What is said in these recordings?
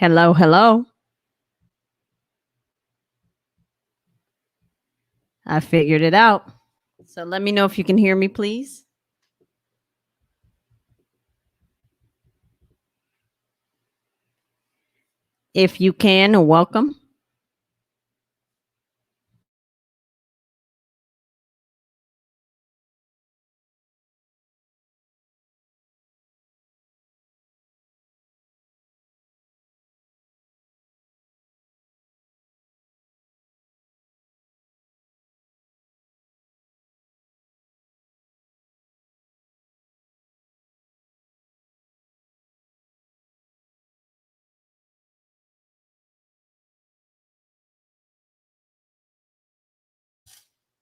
Hello, hello. I figured it out. So let me know if you can hear me, please. If you can, welcome.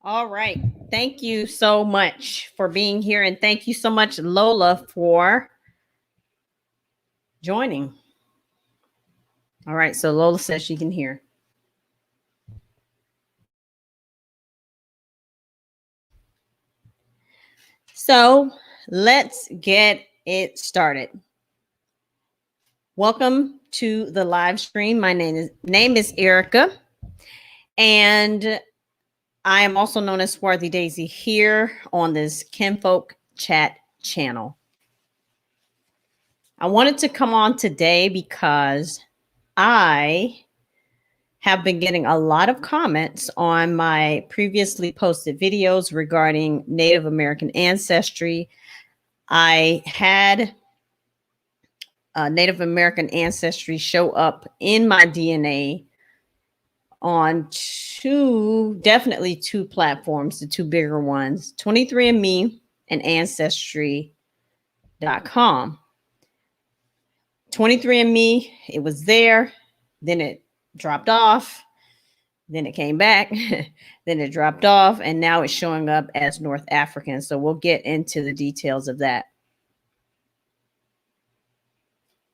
All right. Thank you so much for being here. And thank you so much, Lola, for joining. All right. So Lola says she can hear. So let's get it started. Welcome to the live stream. My name is Erica, and I am also known as Swarthy Daisy here on this Kinfolk Chat channel. I wanted to come on today because I have been getting a lot of comments on my previously posted videos regarding Native American ancestry. I had Native American ancestry show up in my DNA on definitely two platforms, the two bigger ones, 23andMe and Ancestry.com. 23andMe, it was there, then it dropped off, then it came back, then it dropped off, and now it's showing up as North African. So we'll get into the details of that.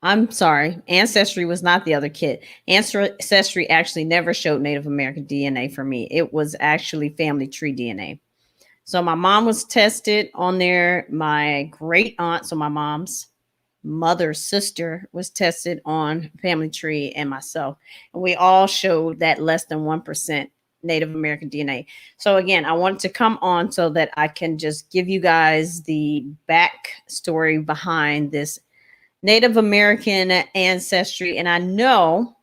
I'm sorry, Ancestry was not the other kit. Ancestry actually never showed Native American DNA for me. It was actually family tree DNA. So my mom was tested on there. My great aunt, so my mom's mother's sister, was tested on family tree, and myself. And we all showed that less than 1% Native American DNA. So again, I wanted to come on so that I can just give you guys the backstory behind this Native American ancestry. And I know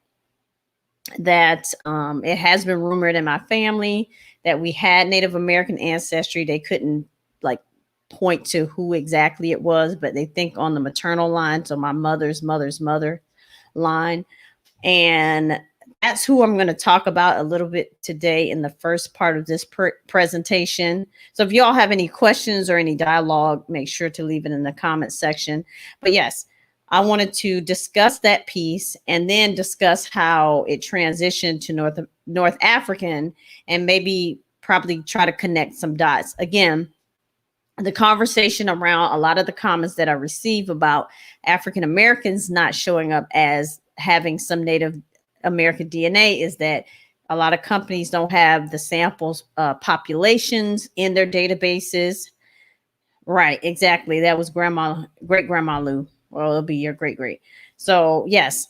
that it has been rumored in my family that we had Native American ancestry. They couldn't like point to who exactly it was, but they think on the maternal line, so my mother's mother line. And that's who I'm going to talk about a little bit today in the first part of this presentation. So if y'all have any questions or any dialogue, make sure to leave it in the comment section. But yes, I wanted to discuss that piece and then discuss how it transitioned to North African, and maybe probably try to connect some dots. Again, the conversation around a lot of the comments that I receive about African Americans not showing up as having some Native American DNA is that a lot of companies don't have the samples populations in their databases. Right, exactly. That was great grandma Lou. Well, it'll be your great. So yes,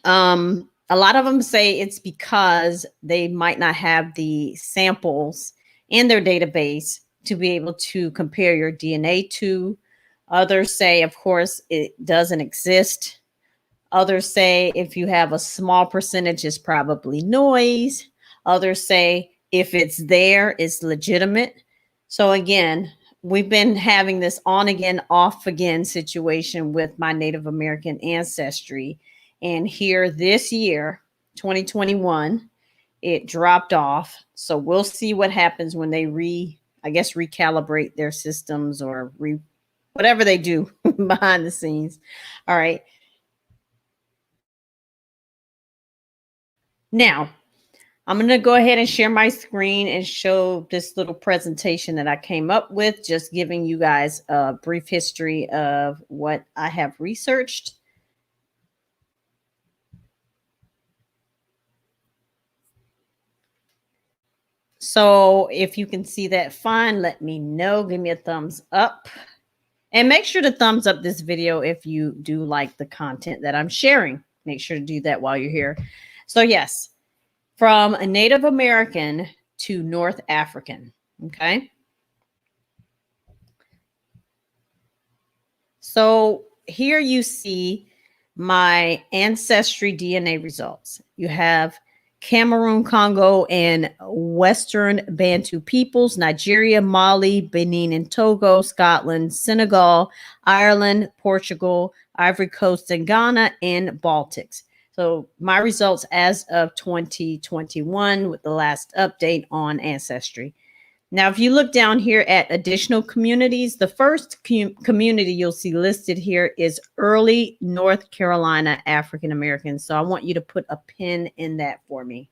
a lot of them say it's because they might not have the samples in their database to be able to compare your DNA to. Others say, of course, it doesn't exist. Others say if you have a small percentage, it's probably noise. Others say if it's there, it's legitimate. So again, we've been having this on again, off again situation with my Native American ancestry. And here this year, 2021, it dropped off. So we'll see what happens when they recalibrate their systems or whatever they do behind the scenes. All right. Now, I'm going to go ahead and share my screen and show this little presentation that I came up with, just giving you guys a brief history of what I have researched. So if you can see that fine, let me know. Give me a thumbs up. And make sure to thumbs up this video if you do like the content that I'm sharing. make sure to do that while you're here. So yes, from a Native American to North African. Okay. So here you see my ancestry DNA results. You have Cameroon, Congo, and Western Bantu peoples, Nigeria, Mali, Benin, and Togo, Scotland, Senegal, Ireland, Portugal, Ivory Coast, and Ghana, and Baltics. So my results as of 2021 with the last update on Ancestry. Now, if you look down here at additional communities, the first community you'll see listed here is early North Carolina African Americans. So I want you to put a pin in that for me,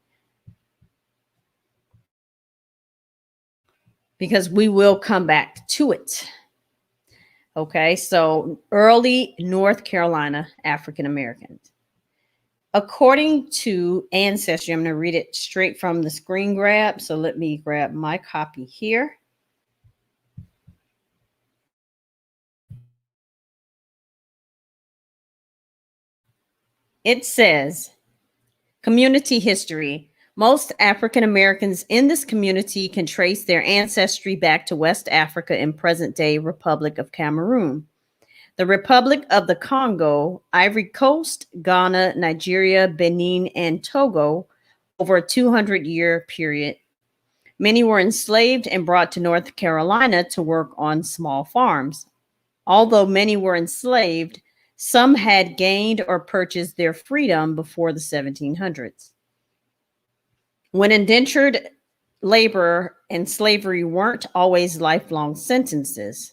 because we will come back to it. Okay, so early North Carolina African Americans. According to Ancestry, I'm going to read it straight from the screen grab. So let me grab my copy here. It says, community history. Most African Americans in this community can trace their ancestry back to West Africa and present-day Republic of Cameroon, the Republic of the Congo, Ivory Coast, Ghana, Nigeria, Benin, and Togo over a 200-year period. Many were enslaved and brought to North Carolina to work on small farms. Although many were enslaved, some had gained or purchased their freedom before the 1700s. When indentured labor and slavery weren't always lifelong sentences.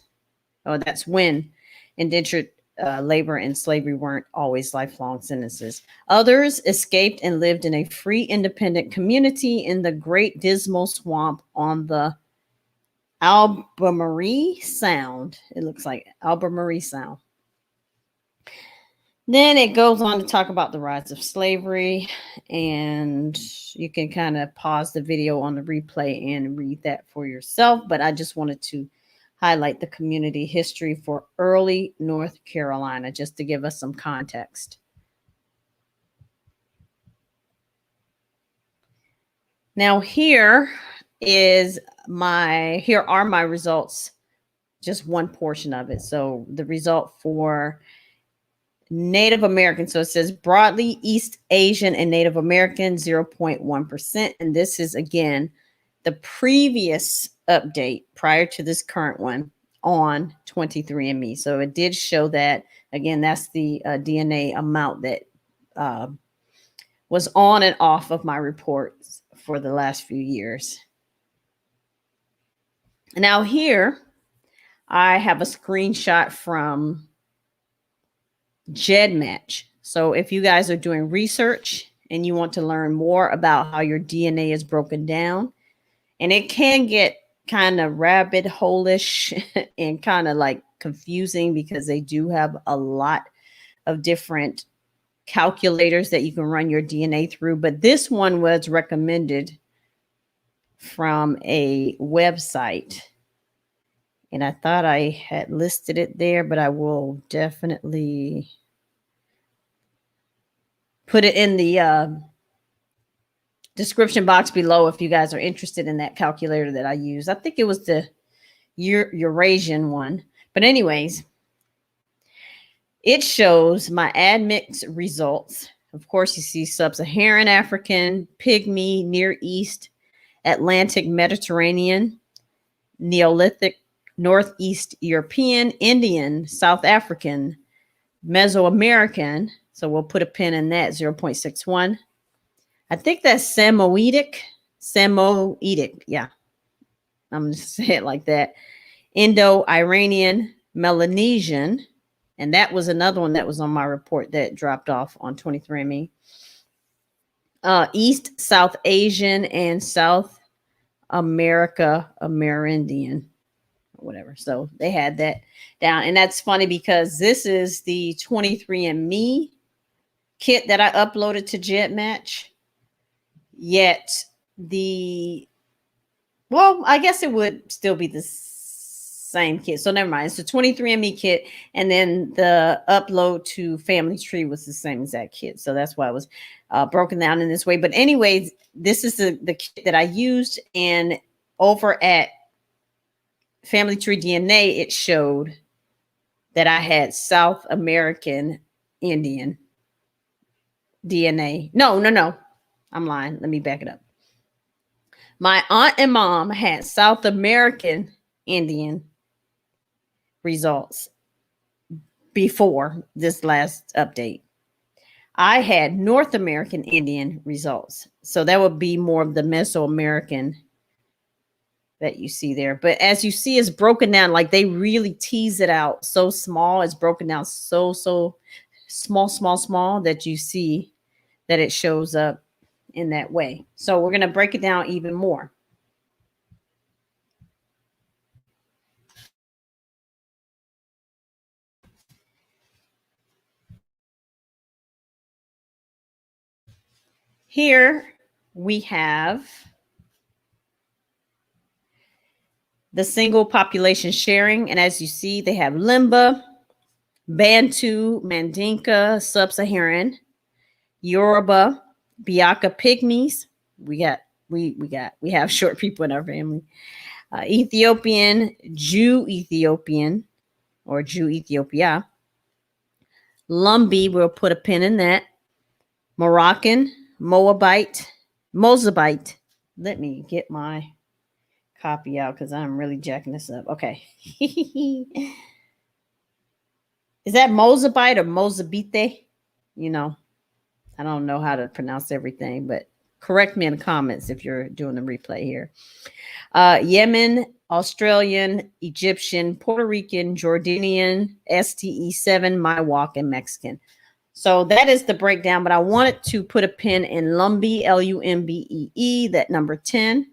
Oh, that's when indentured labor and slavery weren't always lifelong sentences. Others escaped and lived in a free, independent community in the Great Dismal Swamp on the Albemarle Sound. It looks like Albemarle Sound. Then it goes on to talk about the rise of slavery, and you can kind of pause the video on the replay and read that for yourself. But I just wanted to highlight the community history for early North Carolina, just to give us some context. Now here are my results, just one portion of it. So the result for Native American. So it says broadly East Asian and Native American 0.1%. And this is again the previous update prior to this current one on 23andMe. So it did show that. Again, that's the DNA amount that was on and off of my reports for the last few years. Now here I have a screenshot from GEDmatch. So if you guys are doing research and you want to learn more about how your DNA is broken down, and it can get kind of rabbit hole-ish and kind of like confusing, because they do have a lot of different calculators that you can run your DNA through. But this one was recommended from a website, and I thought I had listed it there, but I will definitely put it in the description box below if you guys are interested in that calculator that I use. I think it was the Eurasian one. But anyways, it shows my admix results. Of course, you see Sub-Saharan African, Pygmy, Near East, Atlantic Mediterranean, Neolithic, Northeast European, Indian, South African, Mesoamerican. So we'll put a pin in that, 0.61. I think that's Samoedic. Yeah. I'm going to say it like that. Indo-Iranian, Melanesian. And that was another one that was on my report that dropped off on 23andMe. East, South Asian, and South America, Amerindian, or whatever. So they had that down. And that's funny because this is the 23andMe kit that I uploaded to GEDmatch. Yet I guess it would still be the same kit. So never mind. It's a 23andMe kit, and then the upload to Family Tree was the same exact kit. So that's why it was broken down in this way. But anyways, this is the kit that I used, and over at Family Tree DNA, it showed that I had South American Indian DNA. No. I'm lying. Let me back it up. My aunt and mom had South American Indian results before this last update. I had North American Indian results. So that would be more of the Mesoamerican that you see there. But as you see, it's broken down, like they really tease it out so small. It's broken down so small that you see that it shows up in that way. So we're going to break it down even more. Here we have the single population sharing. And as you see, they have Limba, Bantu, Mandinka, Sub-Saharan, Yoruba, Biaka Pygmies. We have short people in our family. Ethiopian, Jew Ethiopian, or Jew Ethiopia. Lumbi, we'll put a pin in that. Moroccan, Moabite, Mozabite. Let me get my copy out because I'm really jacking this up. Okay. Is that Mozabite or Mozabite? You know, I don't know how to pronounce everything, but correct me in the comments if you're doing the replay here. Yemen, Australian, Egyptian, Puerto Rican, Jordanian, STE7, Miwok, and Mexican. So that is the breakdown, but I wanted to put a pin in Lumbee, Lumbee, that number 10.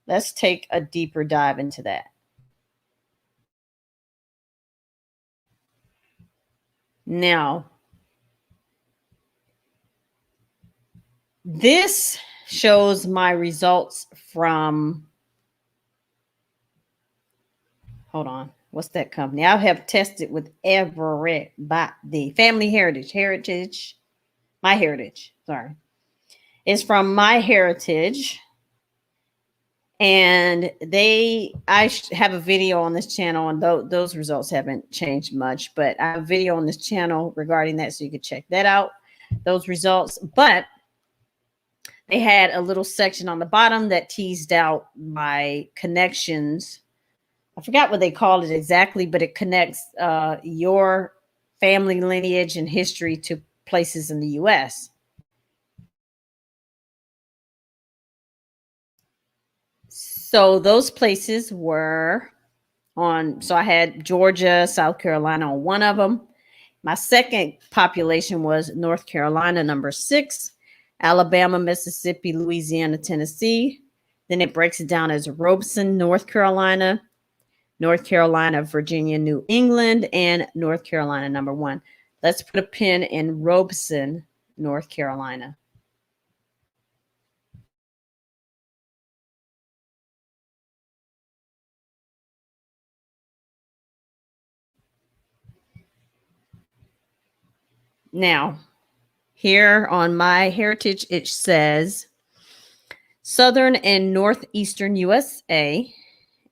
Let's take a deeper dive into that. Now, this shows my results from, hold on, what's that company? I have tested with everybody. Family Heritage, My Heritage, sorry. It's from My Heritage. And I have a video on this channel, and those results haven't changed much, but I have a video on this channel regarding that, so you can check that out, those results. But they had a little section on the bottom that teased out my connections. I forgot what they called it exactly, but it connects your family lineage and history to places in the U.S. So those places were so I had Georgia, South Carolina on one of them. My second population was North Carolina, number 6, Alabama, Mississippi, Louisiana, Tennessee. Then it breaks it down as Robeson, North Carolina, Virginia, New England, and North Carolina, number 1. Let's put a pin in Robeson, North Carolina. Now, here on My Heritage, it says Southern and Northeastern USA,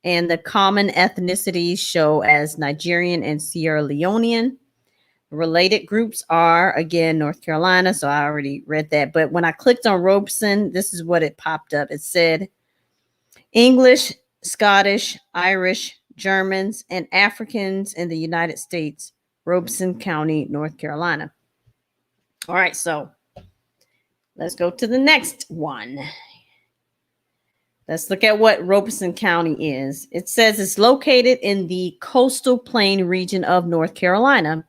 and the common ethnicities show as Nigerian and Sierra Leonean. Related groups are, again, North Carolina, so I already read that. But when I clicked on Robeson, this is what it popped up. It said English, Scottish, Irish, Germans, and Africans in the United States, Robeson County, North Carolina. All right, so let's go to the next one. Let's look at what Robeson County is. It says it's located in the coastal plain region of North Carolina.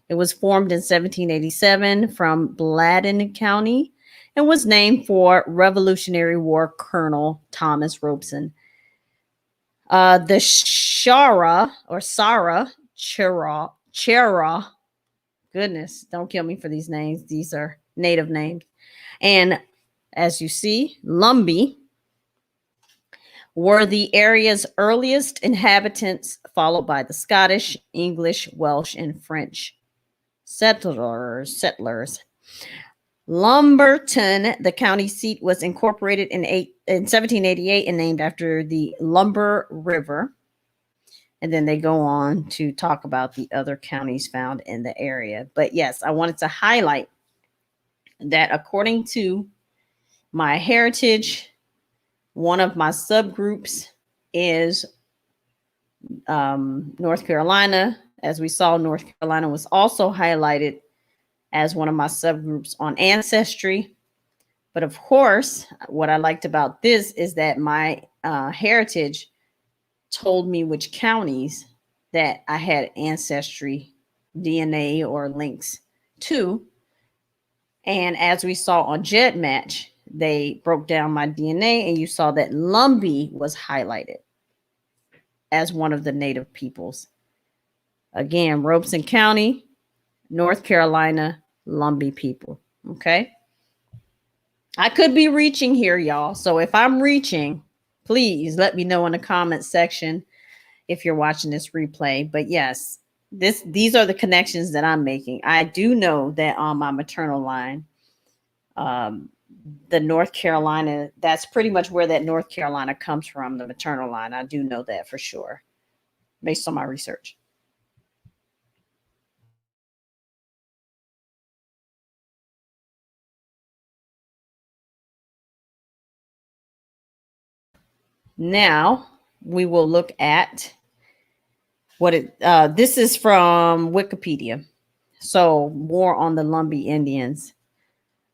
It was formed in 1787 from Bladden County and was named for Revolutionary War Colonel Thomas Robeson. The Shara or Sarah Chera, goodness, don't kill me for these names. These are native names. And as you see, Lumbee were the area's earliest inhabitants, followed by the Scottish, English, Welsh, and French settlers. Lumberton, the county seat, was incorporated in 1788 and named after the Lumber River. And then they go on to talk about the other counties found in the area. But yes, I wanted to highlight that according to my heritage, one of my subgroups is North Carolina. As we saw, North Carolina was also highlighted as one of my subgroups on Ancestry. But of course, what I liked about this is that my heritage told me which counties that I had Ancestry DNA or links to. And as we saw on GEDmatch, they broke down my DNA and you saw that Lumbee was highlighted as one of the native peoples. Again, Robeson County, North Carolina, Lumbee people. Okay. I could be reaching here, y'all. So if I'm reaching, please let me know in the comment section if you're watching this replay. But yes, these are the connections that I'm making. I do know that on my maternal line, the North Carolina, that's pretty much where that North Carolina comes from, the maternal line. I do know that for sure, based on my research. Now we will look at what this is from Wikipedia. So more on the Lumbee Indians.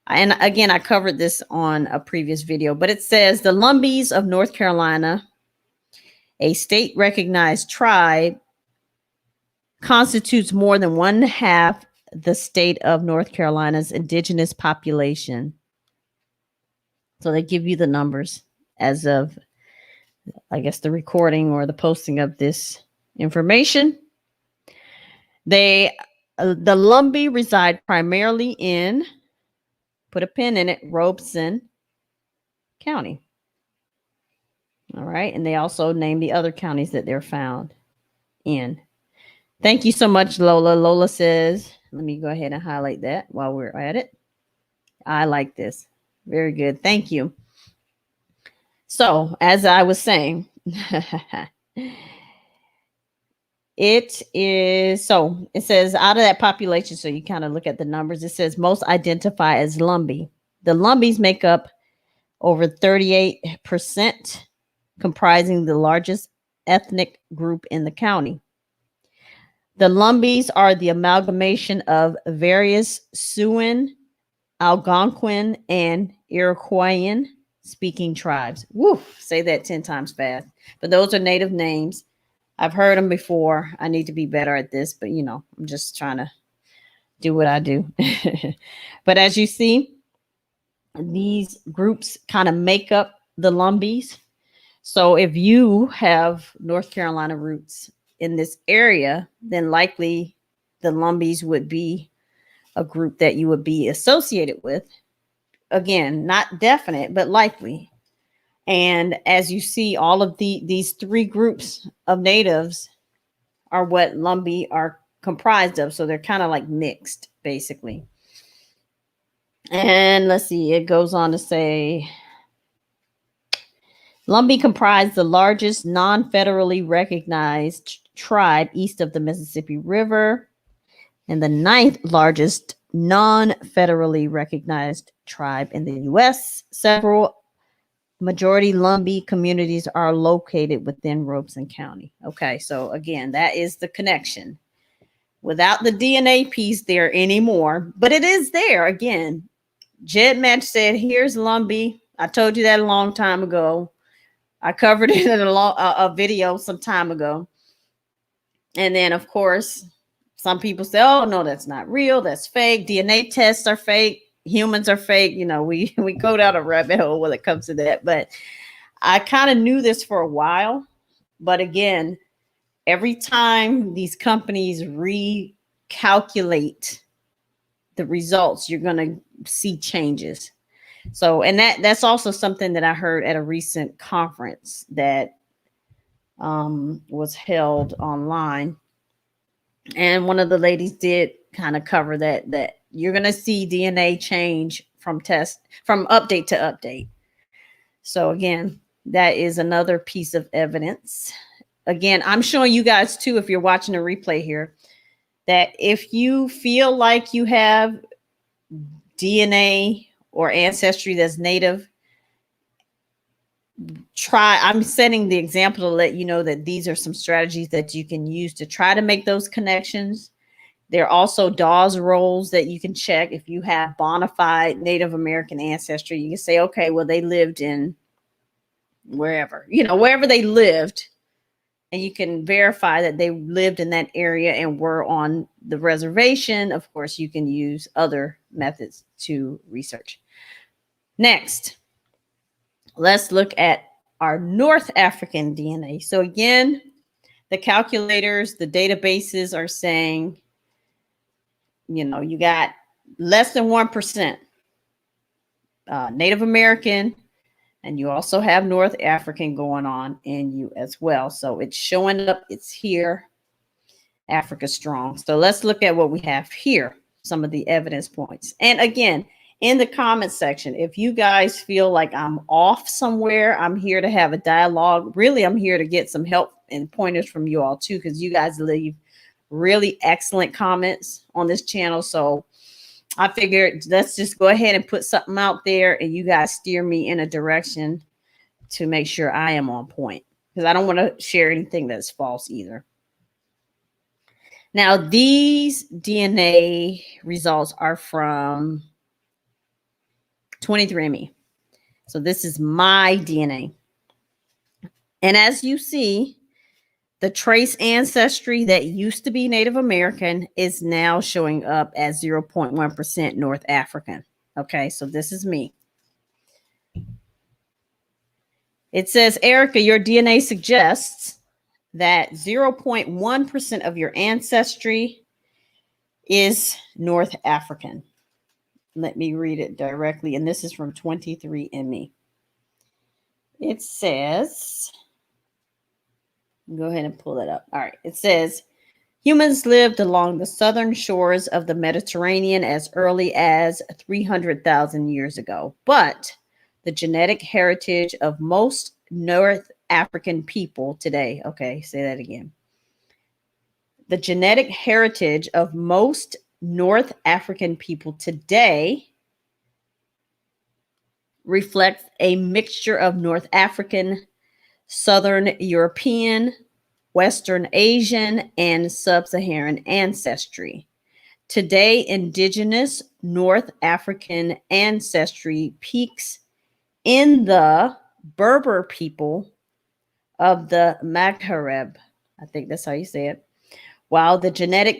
And again, I covered this on a previous video, but it says the Lumbees of North Carolina, a state recognized tribe, constitutes more than one half the state of North Carolina's indigenous population. So they give you the numbers as of, I guess, the recording or the posting of this information. The Lumbee reside primarily in, put a pin in it, Robeson County. All right. And they also name the other counties that they're found in. Thank you so much, Lola. Lola says, let me go ahead and highlight that while we're at it. I like this. Very good. Thank you. So, as I was saying, it says out of that population, so you kind of look at the numbers, it says most identify as Lumbee. The Lumbees make up over 38%, comprising the largest ethnic group in the county. The Lumbees are the amalgamation of various Siouan, Algonquin, and Iroquoian speaking tribes. Woo, say that 10 times fast. But those are native names. I've heard them before. I need to be better at this, but I'm just trying to do what I do. But as you see, these groups kind of make up the Lumbees. So if you have North Carolina roots in this area, then likely the Lumbees would be a group that you would be associated with. Again, not definite, but likely. And as you see, all of these three groups of natives are what Lumbee are comprised of. So they're kind of like mixed, basically. And let's see, it goes on to say, Lumbee comprised the largest non-federally recognized tribe east of the Mississippi River and the 9th largest non-federally recognized tribe in the U.S. Several majority Lumbee communities are located within Robeson County. Okay, so again, that is the connection. Without the DNA piece there anymore, but it is there. Again, GEDmatch said, here's Lumbee. I told you that a long time ago. I covered it in a video some time ago. And then, of course, some people say, oh, no, that's not real. That's fake. DNA tests are fake. Humans are fake. We go down a rabbit hole when it comes to that. But I kind of knew this for a while. But again, every time these companies recalculate the results, you're going to see changes. So, and that's also something that I heard at a recent conference that was held online, and one of the ladies did kind of cover that you're going to see DNA change from update to update. So again, that is another piece of evidence. Again, I'm showing you guys too, if you're watching a replay here, that if you feel like you have DNA or ancestry that's native, I'm setting the example to let you know that these are some strategies that you can use to try to make those connections. There are also Dawes rolls that you can check. If you have bona fide Native American ancestry, you can say, okay, well, they lived in wherever they lived, and you can verify that they lived in that area and were on the reservation. Of course, you can use other methods to research. Next, let's look at our North African DNA. So again, the calculators, the databases are saying, you got less than 1% Native American, and you also have North African going on in you as well. So it's showing up, it's here, Africa strong. So let's look at what we have here, some of the evidence points. And again, in the comment section, if you guys feel like I'm off somewhere, I'm here to have a dialogue. Really, I'm here to get some help and pointers from you all too, because you guys leave really excellent comments on this channel. So I figured let's just go ahead and put something out there and you guys steer me in a direction to make sure I am on point, because I don't want to share anything that's false either. Now, these DNA results are from 23andMe. So this is my DNA. And as you see, the trace ancestry that used to be Native American is now showing up as 0.1% North African. Okay, so this is me. It says, Erica, your DNA suggests that 0.1% of your ancestry is North African. Let me read it directly. And this is from 23andMe. It says, go ahead and pull it up. All right. It says, humans lived along the southern shores of the Mediterranean as early as 300,000 years ago. But the genetic heritage of most North African people today, okay, say that again. The genetic heritage of most North African people today reflects a mixture of North African, Southern European, Western Asian, and Sub-Saharan ancestry. Today, indigenous North African ancestry peaks in the Berber people of the Maghreb. I think that's how you say it. While the genetic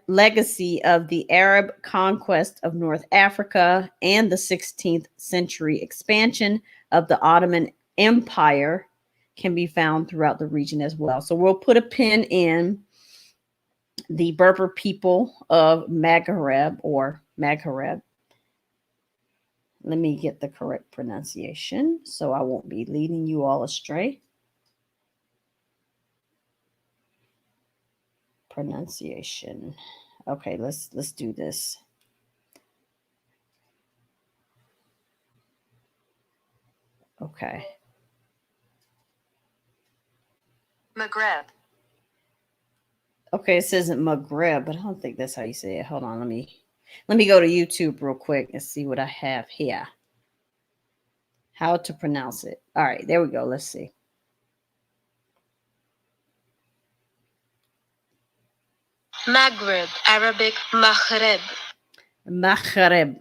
legacy of the Arab conquest of North Africa and the 16th century expansion of the Ottoman Empire can be found throughout the region as well. So we'll put a pin in the Berber people of Maghreb or Maghreb. Let me get the correct pronunciation so I won't be leading you all astray. Pronunciation. Okay, let's do this. Okay. Maghreb. Okay, it says Maghreb, but I don't think that's how you say it. Hold on, let me go to YouTube real quick and see what I have here. How to pronounce it. All right, there we go. Let's see. Maghreb, Arabic Maghreb. Maghreb.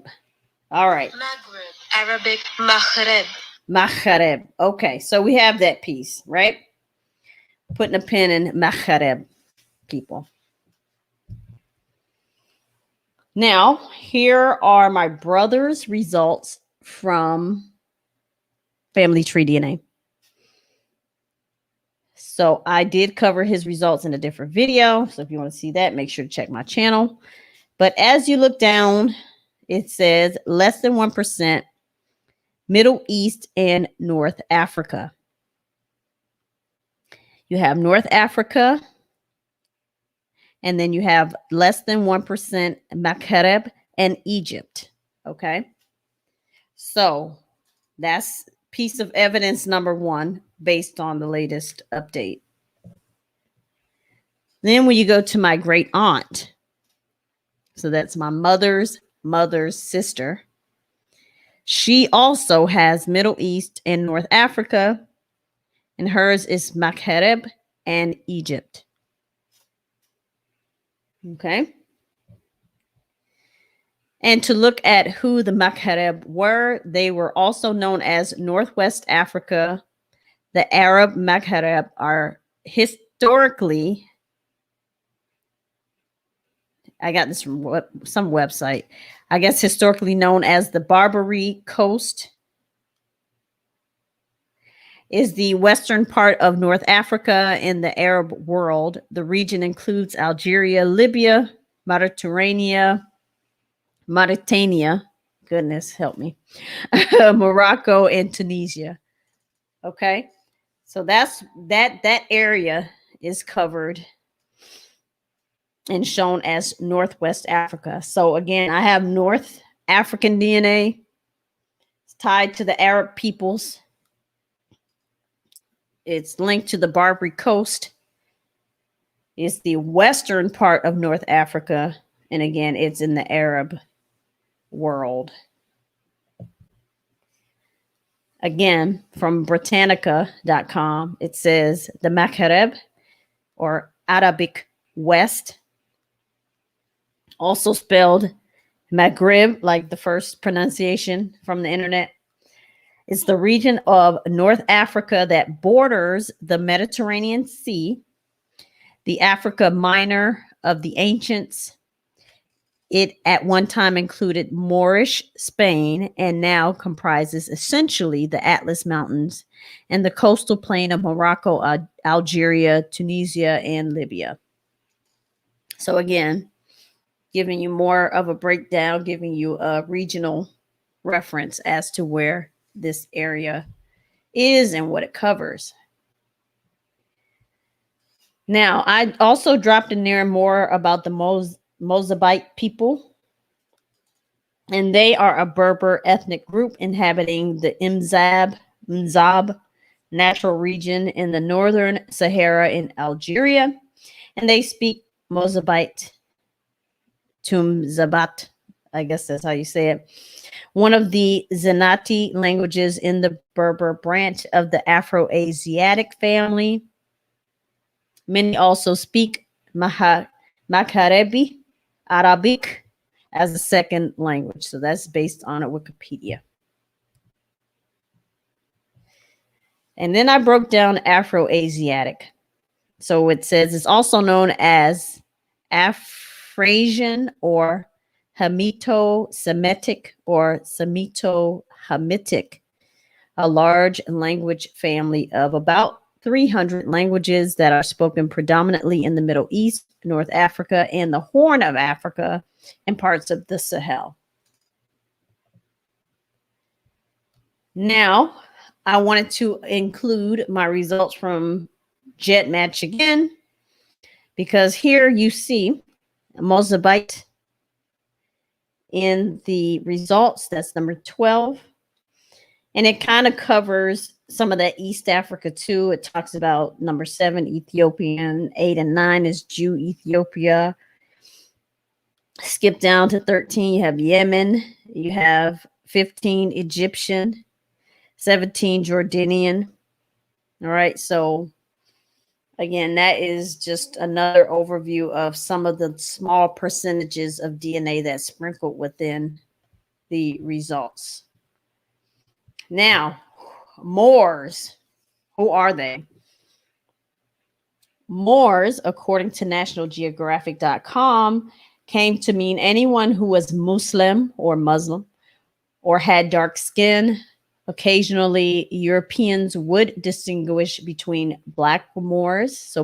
All right. Maghreb, Arabic Maghreb. Maghreb. Okay, so we have that piece, right? Putting a pin in Maghreb people. Now, here are my brother's results from Family Tree DNA. So I did cover his results in a different video. So if you want to see that, make sure to check my channel. But as you look down, it says less than 1% Middle East, and North Africa. You have North Africa, and then you have less than 1% Maghreb and Egypt. Okay. So that's piece of evidence number one based on the latest update. Then when you go to my great aunt, so that's my mother's sister, she also has Middle East and North Africa, and hers is Maghreb and Egypt. Okay. And to look at who the Maghreb were, they were also known as Northwest Africa. The Arab Maghreb are historically, I got this from some website, I guess historically known as the Barbary Coast, is the western part of North Africa in the Arab world. The region includes Algeria, Libya, Mauritania, goodness help me, Morocco, and Tunisia. Okay. So that's that area is covered and shown as Northwest Africa. So again, I have North African DNA. It's tied to the Arab peoples. It's linked to the Barbary Coast. It's the western part of North Africa. And again, it's in the Arab world. Again, from Britannica.com, it says the Maghreb or Arabic West, also spelled Maghreb, like the first pronunciation from the internet, is the region of North Africa that borders the Mediterranean Sea, the Africa Minor of the ancients. It at one time included Moorish Spain and now comprises essentially the Atlas Mountains and the coastal plain of Morocco, Algeria, Tunisia, and Libya. So again, giving you more of a breakdown, giving you a regional reference as to where this area is and what it covers. Now, I also dropped in there more about the Mozabite people, and they are a Berber ethnic group inhabiting the Mzab natural region in the northern Sahara in Algeria, and they speak Mozabite Tumzabat, I guess that's how you say it, one of the Zenati languages in the Berber branch of the Afro-Asiatic family. Many also speak Maghrebi Arabic as a second language. So that's based on Wikipedia. And then I broke down Afro-Asiatic. So it says it's also known as Afrasian or Hamito-Semitic or Semito-Hamitic, a large language family of about 300 languages that are spoken predominantly in the Middle East, North Africa, and the Horn of Africa, and parts of the Sahel. Now, I wanted to include my results from JetMatch again, because here you see Mozabite in the results. That's number 12. And it kind of covers some of that East Africa too. It talks about number 7, Ethiopian, 8 and 9 is Jew Ethiopia. Skip down to 13, you have Yemen, you have 15 Egyptian, 17 Jordanian. All right, so again, that is just another overview of some of the small percentages of DNA that's sprinkled within the results. Now, Moors, who are they? Moors, according to nationalgeographic.com, came to mean anyone who was Muslim or had dark skin. Occasionally, Europeans would distinguish between black Moors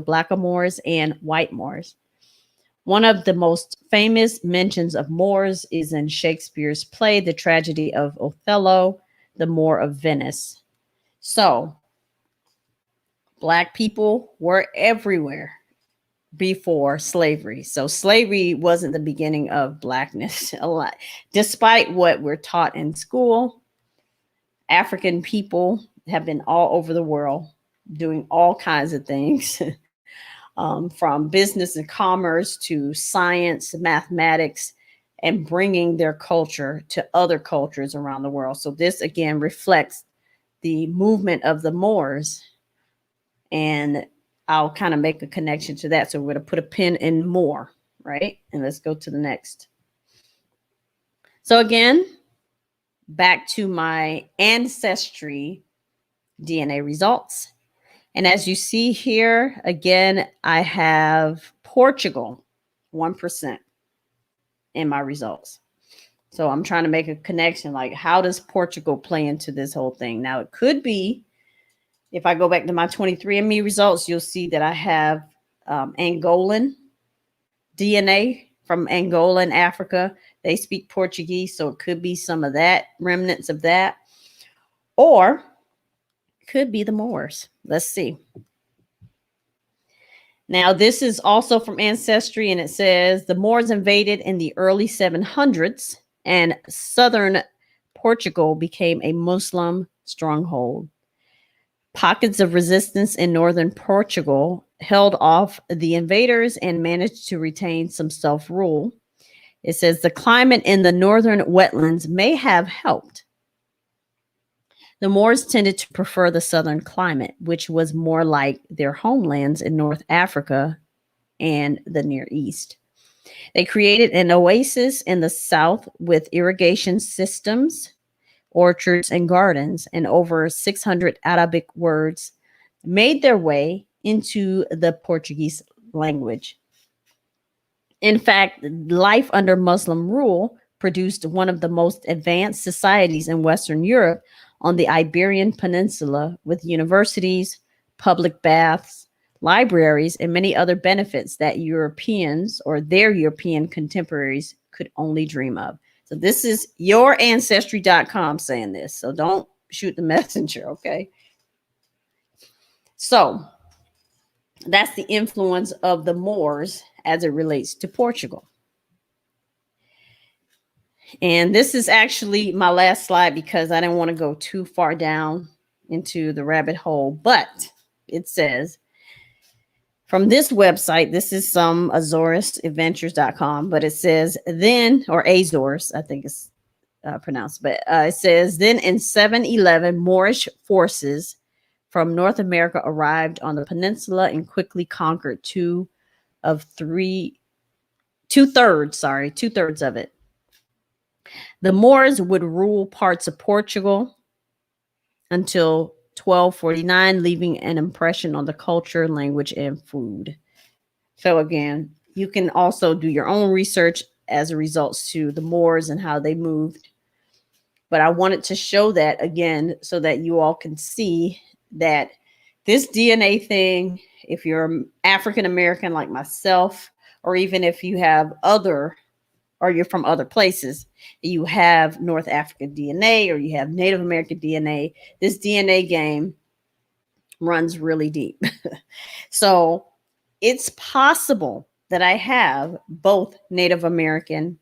and white Moors. One of the most famous mentions of Moors is in Shakespeare's play, The Tragedy of Othello, the Moor of Venice. So, Black people were everywhere before slavery. So, slavery wasn't the beginning of Blackness a lot. Despite what we're taught in school, African people have been all over the world doing all kinds of things, from business and commerce to science, mathematics, and bringing their culture to other cultures around the world. So, this again reflects the movement of the Moors. And I'll kind of make a connection to that. So, we're going to put a pin in Moor, right? And let's go to the next. So, again, back to my ancestry DNA results. And as you see here, again, I have Portugal, 1% in my results. So I'm trying to make a connection, like how does Portugal play into this whole thing? Now, it could be, if I go back to my 23andMe results, you'll see that I have Angolan DNA from Angola in Africa. They speak Portuguese, so it could be some of that, remnants of that. Or could be the Moors. Let's see. Now, this is also from Ancestry, and it says the Moors invaded in the early 700s, and southern Portugal became a Muslim stronghold. Pockets of resistance in northern Portugal held off the invaders and managed to retain some self-rule. It says the climate in the northern wetlands may have helped. The Moors tended to prefer the southern climate, which was more like their homelands in North Africa and the Near East. They created an oasis in the south with irrigation systems, orchards, and gardens, and over 600 Arabic words made their way into the Portuguese language. In fact, life under Muslim rule produced one of the most advanced societies in Western Europe on the Iberian Peninsula, with universities, public baths, libraries, and many other benefits that Europeans or their European contemporaries could only dream of. So this is yourancestry.com saying this. So don't shoot the messenger, okay? So that's the influence of the Moors as it relates to Portugal. And this is actually my last slide because I didn't want to go too far down into the rabbit hole. But it says, from this website, this is some AzorasAdventures.com, but it says then, or Azores, I think it's pronounced, but it says then in 711, Moorish forces from North America arrived on the peninsula and quickly conquered two-thirds of it. The Moors would rule parts of Portugal until 1249, leaving an impression on the culture, language, and food. So again, you can also do your own research as a result to the Moors and how they moved. But I wanted to show that again so that you all can see that this DNA thing, if you're African American like myself, or even if you have or you're from other places, you have North African DNA or you have Native American DNA, this DNA game runs really deep. So it's possible that I have both Native American,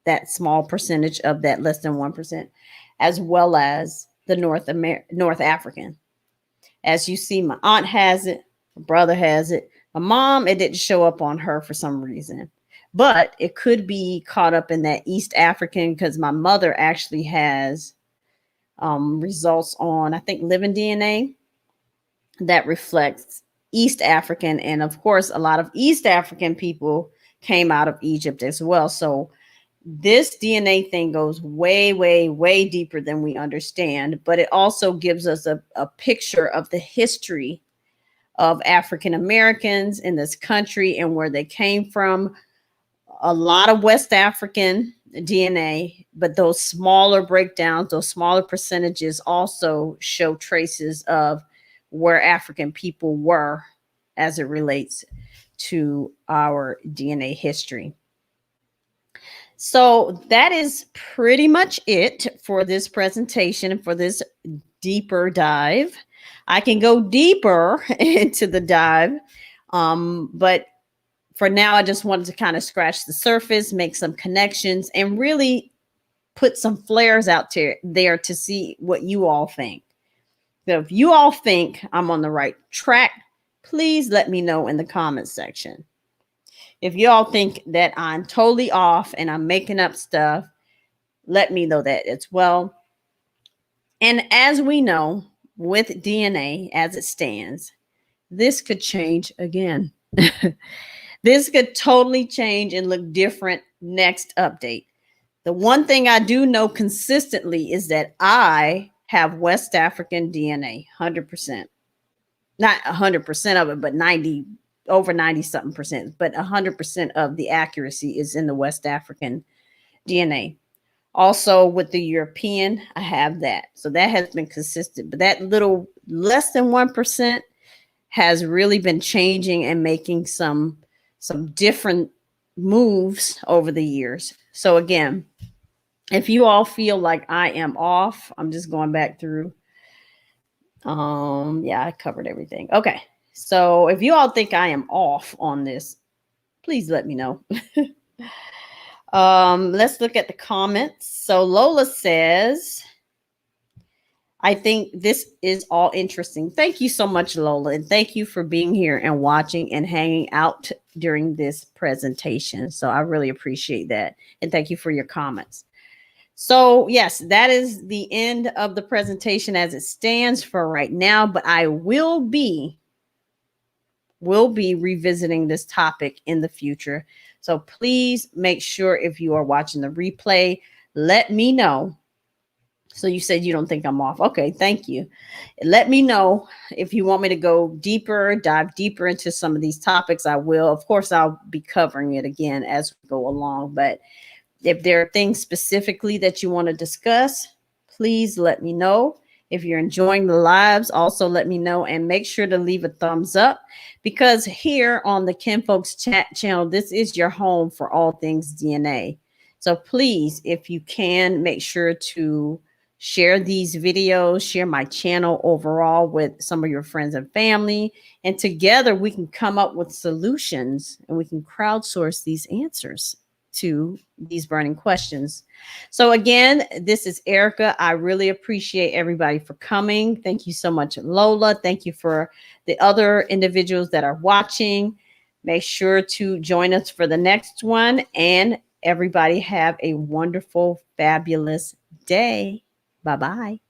that small percentage of that less than 1%, as well as the North African. As you see, my aunt has it, my brother has it. My mom, it didn't show up on her for some reason. But it could be caught up in that East African because my mother actually has results on, I think, living DNA that reflects East African. And of course, a lot of East African people came out of Egypt as well. So this DNA thing goes way, way, way deeper than we understand. But it also gives us a picture of the history of African Americans in this country and where they came from. A lot of West African DNA, but those smaller breakdowns, those smaller percentages also show traces of where African people were as it relates to our DNA history. So that is pretty much it for this presentation and for this deeper dive. I can go deeper into the dive, but for now, I just wanted to kind of scratch the surface, make some connections, and really put some flares out there to see what you all think. So if you all think I'm on the right track, please let me know in the comments section. If you all think that I'm totally off and I'm making up stuff, let me know that as well. And as we know, with DNA as it stands, this could change again. This could totally change and look different next update. The one thing I do know consistently is that I have West African DNA, 100%. Not 100% of it, but 90, over 90 something percent. But 100% of the accuracy is in the West African DNA. Also, with the European, I have that. So that has been consistent. But that little less than 1% has really been changing and making some different moves over the years. So again, if you all feel like I am off, I'm just going back through. Yeah, I covered everything. Okay. So if you all think I am off on this, please let me know. Let's look at the comments. So Lola says, I think this is all interesting. Thank you so much, Lola. And thank you for being here and watching and hanging out during this presentation. So I really appreciate that. And thank you for your comments. So yes, that is the end of the presentation as it stands for right now, but I will be revisiting this topic in the future. So please make sure if you are watching the replay, let me know. So you said you don't think I'm off. Okay, thank you. Let me know if you want me to go deeper, dive deeper into some of these topics. I will. Of course, I'll be covering it again as we go along, but if there are things specifically that you want to discuss, please let me know. If you're enjoying the lives, also let me know and make sure to leave a thumbs up because here on the Ken Folks Chat channel, this is your home for all things DNA. So please, if you can, make sure to share these videos, share my channel overall with some of your friends and family. And together we can come up with solutions and we can crowdsource these answers to these burning questions. So again, this is Erica. I really appreciate everybody for coming. Thank you so much, Lola. Thank you for the other individuals that are watching. Make sure to join us for the next one. And everybody have a wonderful, fabulous day. Bye-bye.